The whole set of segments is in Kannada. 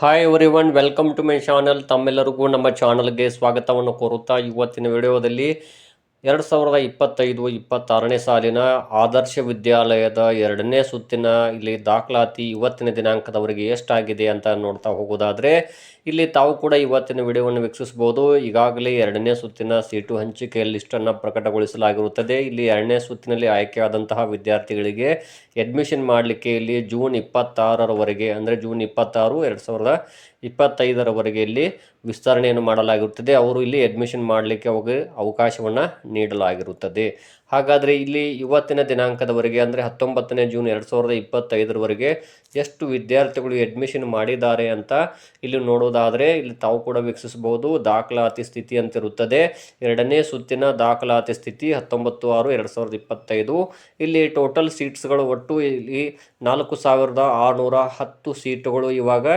Hi everyone, welcome to my channel. ತಮ್ಮೆಲ್ಲರಿಗೂ ನಮ್ಮ ಚಾನಲ್ಗೆ ಸ್ವಾಗತವನ್ನು ಕೋರುತ್ತಾ ಇವತ್ತಿನ ವಿಡಿಯೋದಲ್ಲಿ 2025-26ನೇ ಸಾಲಿನ ಆದರ್ಶ ವಿದ್ಯಾಲಯದ ಎರಡನೇ ಸುತ್ತಿನ ಇಲ್ಲಿ ದಾಖಲಾತಿ ಇವತ್ತಿನ ದಿನಾಂಕದವರೆಗೆ ಎಷ್ಟಾಗಿದೆ ಅಂತ ನೋಡ್ತಾ ಹೋಗೋದಾದರೆ ಇಲ್ಲಿ ತಾವು ಕೂಡ ಇವತ್ತಿನ ವಿಡಿಯೋವನ್ನು ವೀಕ್ಷಿಸಬಹುದು. ಈಗಾಗಲೇ ಎರಡನೇ ಸುತ್ತಿನ ಸೀಟು ಹಂಚಿಕೆಯ ಲಿಸ್ಟನ್ನು ಪ್ರಕಟಗೊಳಿಸಲಾಗಿರುತ್ತದೆ. ಇಲ್ಲಿ ಎರಡನೇ ಸುತ್ತಿನಲ್ಲಿ ಆಯ್ಕೆಯಾದಂತಹ ವಿದ್ಯಾರ್ಥಿಗಳಿಗೆ ಅಡ್ಮಿಷನ್ ಮಾಡಲಿಕ್ಕೆ ಇಲ್ಲಿ ಜೂನ್ 26ರವರೆಗೆ ಅಂದರೆ ಜೂನ್ 26, 2025ರವರೆಗೆ ಇಲ್ಲಿ ವಿಸ್ತರಣೆಯನ್ನು ಮಾಡಲಾಗಿರುತ್ತದೆ. ಅವರು ಇಲ್ಲಿ ಅಡ್ಮಿಷನ್ ಮಾಡಲಿಕ್ಕೆ ಅವಕಾಶವನ್ನು ನೀಡಲಾಗಿರುತ್ತದೆ. ಹಾಗಾದರೆ ಇಲ್ಲಿ ಇವತ್ತಿನ ದಿನಾಂಕದವರೆಗೆ ಅಂದರೆ 19ನೇ ಜೂನ್ 2025ರವರೆಗೆ ಎಷ್ಟು ವಿದ್ಯಾರ್ಥಿಗಳು ಅಡ್ಮಿಷನ್ ಮಾಡಿದ್ದಾರೆ ಅಂತ ಇಲ್ಲಿ ನೋಡೋದಾದರೆ ಇಲ್ಲಿ ತಾವು ಕೂಡ ವೀಕ್ಷಿಸಬಹುದು. ದಾಖಲಾತಿ ಸ್ಥಿತಿ ಅಂತಿರುತ್ತದೆ. ಎರಡನೇ ಸುತ್ತಿನ ದಾಖಲಾತಿ ಸ್ಥಿತಿ 19/6/2025. ಇಲ್ಲಿ ಟೋಟಲ್ ಸೀಟ್ಸ್ಗಳು ಒಟ್ಟು ಇಲ್ಲಿ 4610 ಸೀಟುಗಳು ಇವಾಗ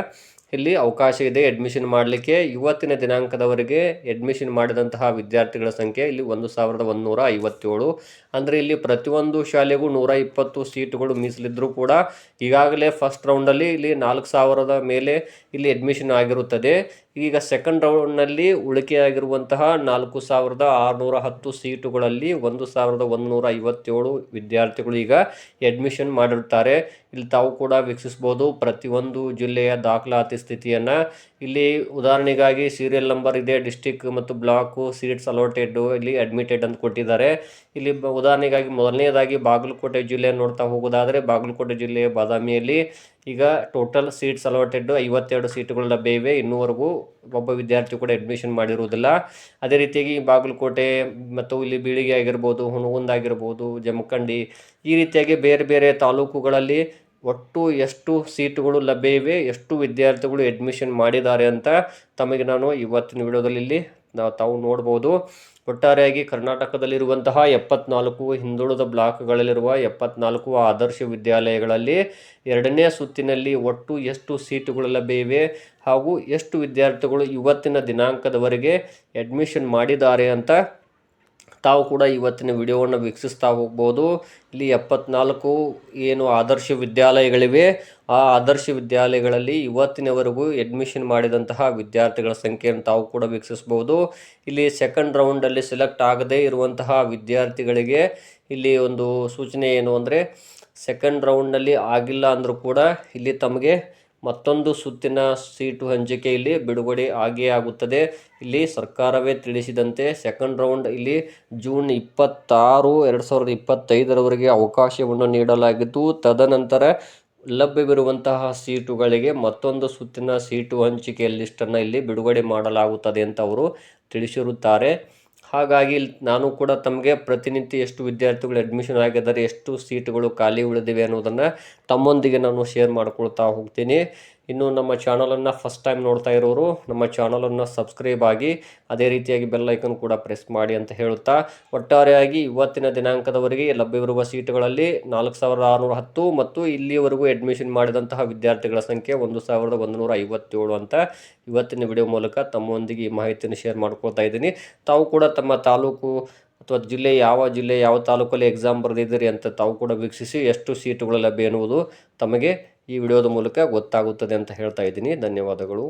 ಇಲ್ಲಿ ಅವಕಾಶ ಇದೆ ಅಡ್ಮಿಷನ್ ಮಾಡಲಿಕ್ಕೆ. ಇವತ್ತಿನ ದಿನಾಂಕದವರೆಗೆ ಅಡ್ಮಿಷನ್ ಮಾಡಿದಂತಹ ವಿದ್ಯಾರ್ಥಿಗಳ ಸಂಖ್ಯೆ ಇಲ್ಲಿ 1157. ಅಂದರೆ ಇಲ್ಲಿ ಪ್ರತಿಯೊಂದು ಶಾಲೆಗೂ 120 ಸೀಟುಗಳು ಮೀಸಲಿದ್ದರೂ ಕೂಡ ಈಗಾಗಲೇ ಫಸ್ಟ್ ರೌಂಡಲ್ಲಿ ಇಲ್ಲಿ 4000 ಮೇಲೆ ಇಲ್ಲಿ ಅಡ್ಮಿಷನ್ ಆಗಿರುತ್ತದೆ. ಈಗ ಸೆಕೆಂಡ್ ರೌಂಡ್ನಲ್ಲಿ ಉಳಿಕೆಯಾಗಿರುವಂತಹ 4610 ಸೀಟುಗಳಲ್ಲಿ 1157 ವಿದ್ಯಾರ್ಥಿಗಳು ಈಗ ಅಡ್ಮಿಷನ್ ಮಾಡಿರುತ್ತಾರೆ. ಇಲ್ಲಿ ತಾವು ಕೂಡ ವೀಕ್ಷಿಸಬಹುದು ಪ್ರತಿಯೊಂದು ಜಿಲ್ಲೆಯ ದಾಖಲಾತಿ ಸ್ಥಿತಿಯನ್ನು. ಇಲ್ಲಿ ಉದಾಹರಣೆಗಾಗಿ ಸೀರಿಯಲ್ ನಂಬರ್ ಇದೆ, ಡಿಸ್ಟಿಕ್ ಮತ್ತು ಬ್ಲಾಕು, ಸೀಟ್ಸ್ ಅಲೋಟೆಡ್, ಇಲ್ಲಿ ಅಡ್ಮಿಟೆಡ್ ಅಂತ ಕೊಟ್ಟಿದ್ದಾರೆ. ಇಲ್ಲಿ ಉದಾಹರಣೆಗಾಗಿ ಮೊದಲನೇದಾಗಿ ಬಾಗಲಕೋಟೆ ಜಿಲ್ಲೆ ನೋಡ್ತಾ ಹೋಗೋದಾದರೆ ಬಾಗಲಕೋಟೆ ಜಿಲ್ಲೆಯ ಬಾದಾಮಿಯಲ್ಲಿ ಈಗ ಟೋಟಲ್ ಸೀಟ್ಸ್ ಅಲೋಟೆಡ್ 52 ಸೀಟುಗಳು ಲಭ್ಯ ಇವೆ. ಇನ್ನೂವರೆಗೂ ಒಬ್ಬ ವಿದ್ಯಾರ್ಥಿ ಕೂಡ ಅಡ್ಮಿಷನ್ ಮಾಡಿರುವುದಿಲ್ಲ. ಅದೇ ರೀತಿಯಾಗಿ ಬಾಗಲಕೋಟೆ ಮತ್ತು ಇಲ್ಲಿ ಬೀಳಿಗೆ ಆಗಿರ್ಬೋದು, ಹುಣಗುಂದ ಆಗಿರ್ಬೋದು, ಜಮಖಂಡಿ, ಈ ರೀತಿಯಾಗಿ ಬೇರೆ ಬೇರೆ ತಾಲೂಕುಗಳಲ್ಲಿ ಒಟ್ಟು ಎಷ್ಟು ಸೀಟುಗಳು ಲಭ್ಯ ಇವೆ, ಎಷ್ಟು ವಿದ್ಯಾರ್ಥಿಗಳು ಅಡ್ಮಿಷನ್ ಮಾಡಿದ್ದಾರೆ ಅಂತ ತಮಗೆ ನಾನು ಇವತ್ತಿನ ವಿಡಿಯೋದಲ್ಲಿ ಇಲ್ಲಿ ತಾವು ನೋಡ್ಬೋದು. ಒಟ್ಟಾರೆಯಾಗಿ ಕರ್ನಾಟಕದಲ್ಲಿರುವಂತಹ 74 ಹಿಂದುಳಿದ ಬ್ಲಾಕ್ಗಳಲ್ಲಿರುವ 74 ಆದರ್ಶ ವಿದ್ಯಾಲಯಗಳಲ್ಲಿ ಎರಡನೇ ಸುತ್ತಿನಲ್ಲಿ ಒಟ್ಟು ಎಷ್ಟು ಸೀಟುಗಳು ಲಭ್ಯ ಇವೆ ಹಾಗೂ ಎಷ್ಟು ವಿದ್ಯಾರ್ಥಿಗಳು ಇವತ್ತಿನ ದಿನಾಂಕದವರೆಗೆ ಅಡ್ಮಿಷನ್ ಮಾಡಿದ್ದಾರೆ ಅಂತ ತಾವು ಕೂಡ ಇವತ್ತಿನ ವಿಡಿಯೋವನ್ನು ವೀಕ್ಷಿಸ್ತಾ ಹೋಗ್ಬೋದು. ಇಲ್ಲಿ 74 ಏನು ಆದರ್ಶ ವಿದ್ಯಾಲಯಗಳಿವೆ, ಆ ಆದರ್ಶ ವಿದ್ಯಾಲಯಗಳಲ್ಲಿ ಇವತ್ತಿನವರೆಗೂ ಅಡ್ಮಿಷನ್ ಮಾಡಿದಂತಹ ವಿದ್ಯಾರ್ಥಿಗಳ ಸಂಖ್ಯೆಯನ್ನು ತಾವು ಕೂಡ ವೀಕ್ಷಿಸ್ಬೋದು. ಇಲ್ಲಿ ಸೆಕೆಂಡ್ ರೌಂಡಲ್ಲಿ ಸೆಲೆಕ್ಟ್ ಆಗದೇ ಇರುವಂತಹ ವಿದ್ಯಾರ್ಥಿಗಳಿಗೆ ಇಲ್ಲಿ ಒಂದು ಸೂಚನೆ ಏನು ಅಂದರೆ, ಸೆಕೆಂಡ್ ರೌಂಡ್ನಲ್ಲಿ ಆಗಿಲ್ಲ ಅಂದರೂ ಕೂಡ ಇಲ್ಲಿ ತಮಗೆ ಮತ್ತೊಂದು ಸುತ್ತಿನ ಸೀಟು ಹಂಚಿಕೆ ಇಲ್ಲಿ ಬಿಡುಗಡೆ ಆಗೇ ಆಗುತ್ತದೆ. ಇಲ್ಲಿ ಸರ್ಕಾರವೇ ತಿಳಿಸಿದಂತೆ ಸೆಕೆಂಡ್ ರೌಂಡ್ ಇಲ್ಲಿ ಜೂನ್ 26, 2025ರವರೆಗೆ ಅವಕಾಶವನ್ನು ನೀಡಲಾಗಿದ್ದು, ತದನಂತರ ಲಭ್ಯವಿರುವಂತಹ ಸೀಟುಗಳಿಗೆ ಮತ್ತೊಂದು ಸುತ್ತಿನ ಸೀಟು ಹಂಚಿಕೆಯ ಲಿಸ್ಟನ್ನು ಇಲ್ಲಿ ಬಿಡುಗಡೆ ಮಾಡಲಾಗುತ್ತದೆ ಅಂತ ಅವರು ತಿಳಿಸಿರುತ್ತಾರೆ. ಹಾಗಾಗಿ ನಾನು ಕೂಡ ತಮಗೆ ಪ್ರತಿನಿತ್ಯ ಎಷ್ಟು ವಿದ್ಯಾರ್ಥಿಗಳು ಅಡ್ಮಿಷನ್ ಆಗಿದ್ದಾರೆ, ಎಷ್ಟು ಸೀಟುಗಳು ಖಾಲಿ ಉಳಿದಿವೆ ಅನ್ನೋದನ್ನು ತಮ್ಮೊಂದಿಗೆ ನಾನು ಶೇರ್ ಮಾಡ್ಕೊಳ್ತಾ ಹೋಗ್ತೀನಿ. ಇನ್ನು ನಮ್ಮ ಚಾನಲನ್ನು ಫಸ್ಟ್ ಟೈಮ್ ನೋಡ್ತಾ ಇರೋರು ನಮ್ಮ ಚಾನಲನ್ನು ಸಬ್ಸ್ಕ್ರೈಬ್ ಆಗಿ, ಅದೇ ರೀತಿಯಾಗಿ ಬೆಲ್ ಐಕನ್ ಕೂಡ ಪ್ರೆಸ್ ಮಾಡಿ ಅಂತ ಹೇಳುತ್ತಾ, ಒಟ್ಟಾರೆಯಾಗಿ ಇವತ್ತಿನ ದಿನಾಂಕದವರೆಗೆ ಲಭ್ಯವಿರುವ ಸೀಟುಗಳಲ್ಲಿ 4610 ಮತ್ತು ಇಲ್ಲಿಯವರೆಗೂ ಅಡ್ಮಿಷನ್ ಮಾಡಿದಂತಹ ವಿದ್ಯಾರ್ಥಿಗಳ ಸಂಖ್ಯೆ 1157 ಅಂತ ಇವತ್ತಿನ ವಿಡಿಯೋ ಮೂಲಕ ತಮ್ಮೊಂದಿಗೆ ಈ ಮಾಹಿತಿಯನ್ನು ಶೇರ್ ಮಾಡ್ಕೊಳ್ತಾ ಇದ್ದೀನಿ. ತಾವು ಕೂಡ ತಮ್ಮ ತಾಲೂಕು ಅಥವಾ ಜಿಲ್ಲೆ ಯಾವ ತಾಲೂಕಲ್ಲಿ ಎಕ್ಸಾಮ್ ಬರೆದಿದ್ದೀರಿ ಅಂತ ತಾವು ಕೂಡ ವೀಕ್ಷಿಸಿ ಎಷ್ಟು ಸೀಟುಗಳು ಲಭ್ಯ ಎನ್ನುವುದು ತಮಗೆ ಈ ವಿಡಿಯೋದ ಮೂಲಕ ಗೊತ್ತಾಗುತ್ತದೆ ಅಂತ ಹೇಳ್ತಾ ಇದ್ದೀನಿ. ಧನ್ಯವಾದಗಳು.